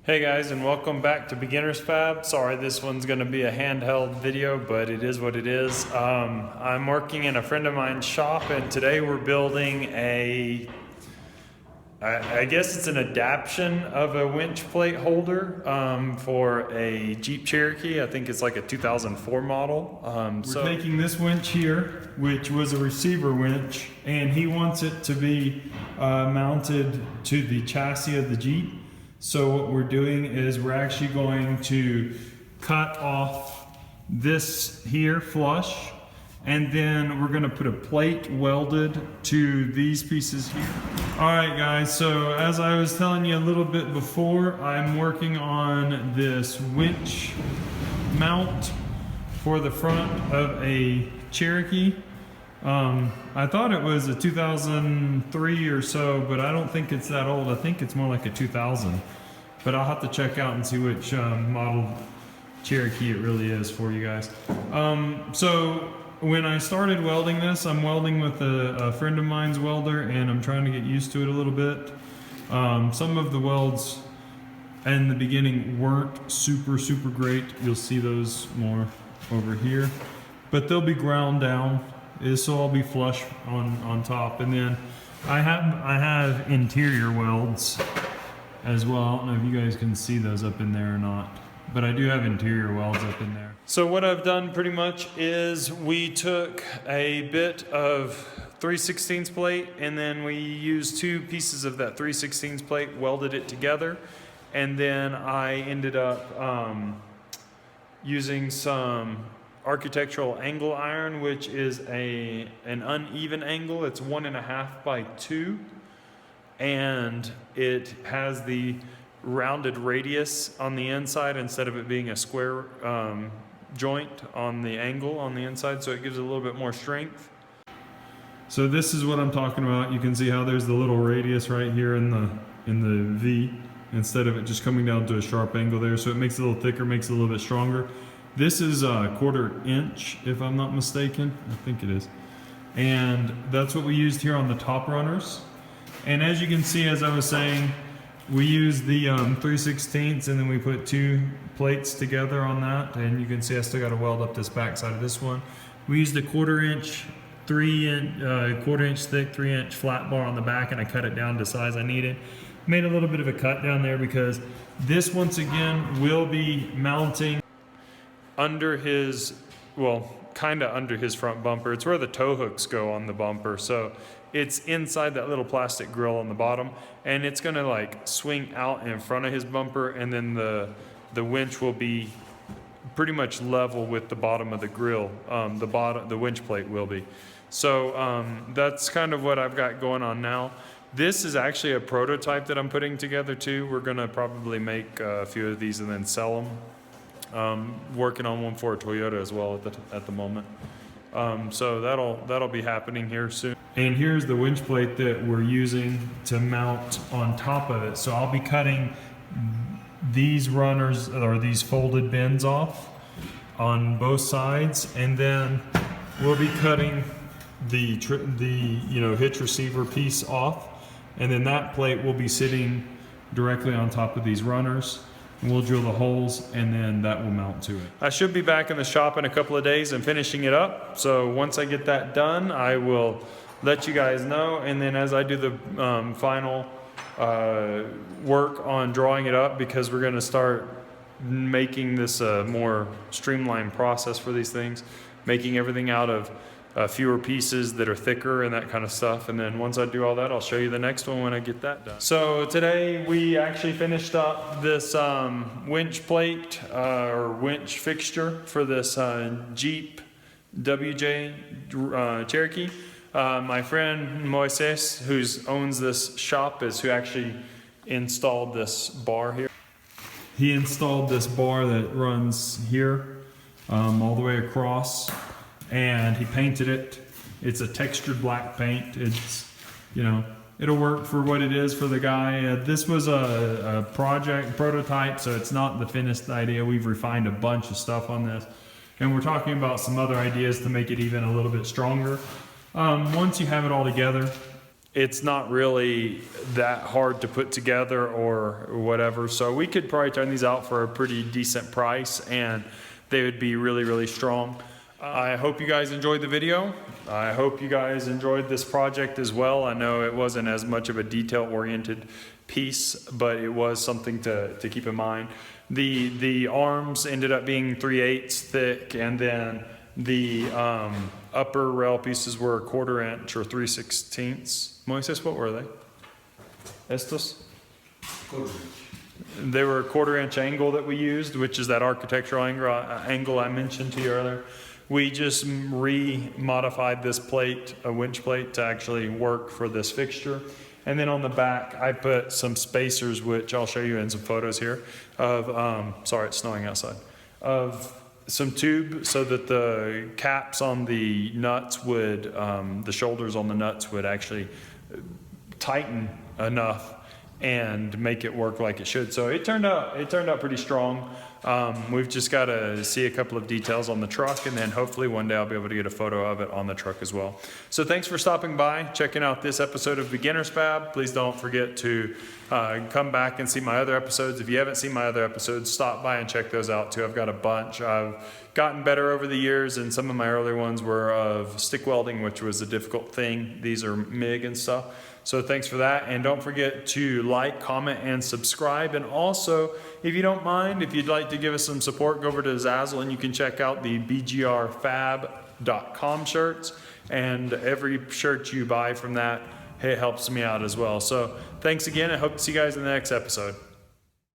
Hey guys, and welcome back to Beginners Fab. Sorry, this one's going to be a handheld video, but it is what it is. I'm working in a friend of mine's shop, and today we're building I guess it's an adaptation of a winch plate holder for a Jeep Cherokee. I think it's like a 2004 model. We're taking this winch here, which was a receiver winch, and he wants it to be mounted to the chassis of the Jeep. So what we're doing is we're actually going to cut off this here flush, and then we're going to put a plate welded to these pieces here. Alright guys, so as I was telling you a little bit before, I'm working on this winch mount for the front of a Cherokee. I thought it was a 2003 or so, but I don't think it's that old. I think it's more like a 2000. But I'll have to check out and see which model Cherokee it really is for you guys. So when I started welding this, I'm welding with a friend of mine's welder, and I'm trying to get used to it a little bit. Some of the welds in the beginning weren't super great. You'll see those more over here, but they'll be ground down. This will all be flush on top, and then I have interior welds as well. I don't know if you guys can see those up in there or not, but I do have interior welds up in there. So what I've done pretty much is we took a bit of 3/16 plate, and then we used two pieces of that 3/16 plate, welded it together, and then I ended up using some architectural angle iron, which is an uneven angle. It's 1.5 by 2, and it has the rounded radius on the inside instead of it being a square joint on the angle on the inside, so it gives it a little bit more strength. So this is what I'm talking about. You can see how there's the little radius right here in the V, instead of it just coming down to a sharp angle there, so it makes it a little thicker, makes it a little bit stronger. This is a 1/4 inch, if I'm not mistaken. I think it is. And that's what we used here on the top runners. And as you can see, as I was saying, we used the 3/16, and then we put two plates together on that. And you can see I still got to weld up this back side of this one. We used a 1/4 inch, 1/4 inch thick, 3-inch flat bar on the back, and I cut it down to size I needed. Made a little bit of a cut down there because this, once again, will be mounting under his, well, kind of under his front bumper. It's where the tow hooks go on the bumper, so it's inside that little plastic grill on the bottom, and it's gonna like swing out in front of his bumper, and then the winch will be pretty much level with the bottom of the grill. The winch plate will be. So that's kind of what I've got going on now. This is actually a prototype that I'm putting together too. We're gonna probably make a few of these and then sell them. Working on one for a Toyota as well at the moment. So that'll be happening here soon. And here's the winch plate that we're using to mount on top of it. So I'll be cutting these runners, or these folded bins, off on both sides, and then we'll be cutting the hitch receiver piece off, and then that plate will be sitting directly on top of these runners. We'll drill the holes, and then that will mount to it. I should be back in the shop in a couple of days and finishing it up. So once I get that done, I will let you guys know. And then as I do the final work on drawing it up, because we're gonna start making this a more streamlined process for these things, making everything out of fewer pieces that are thicker and that kind of stuff. And then once I do all that, I'll show you the next one when I get that done. So today we actually finished up this winch plate or winch fixture for this Jeep WJ Cherokee. My friend Moises, who owns this shop, is who actually installed this bar here. He installed this bar that runs here all the way across, and he painted it. It's a textured black paint. It's, it'll work for what it is for the guy. This was a prototype, so it's not the finished idea. We've refined a bunch of stuff on this, and we're talking about some other ideas to make it even a little bit stronger. Once you have it all together, it's not really that hard to put together or whatever. So we could probably turn these out for a pretty decent price and they would be really, really strong. I hope you guys enjoyed the video. I hope you guys enjoyed this project as well. I know it wasn't as much of a detail-oriented piece, but it was something to keep in mind. The arms ended up being 3/8 thick, and then the upper rail pieces were 1/4 inch or 3/16. Moises, what were they? Estos? They were a 1/4 inch angle that we used, which is that architectural angle I mentioned to you earlier. We just re-modified this plate, a winch plate, to actually work for this fixture. And then on the back, I put some spacers, which I'll show you in some photos here, of, sorry, it's snowing outside, of some tube so that the caps on the nuts would, the shoulders on the nuts would actually tighten enough and make it work like it should. So it turned out pretty strong. We've just got to see a couple of details on the truck, and then hopefully one day I'll be able to get a photo of it on the truck as well. So thanks for stopping by, checking out this episode of Beginners Fab. Please don't forget to come back and see my other episodes. If you haven't seen my other episodes, stop by and check those out too. I've got a bunch. I've gotten better over the years, and some of my earlier ones were of stick welding, which was a difficult thing. These are MIG and stuff. So thanks for that, and don't forget to like, comment, and subscribe. And also, if you don't mind, if you'd like to give us some support, go over to Zazzle and you can check out the BGRFAB.com shirts. And every shirt you buy from that, it helps me out as well. So thanks again. I hope to see you guys in the next episode.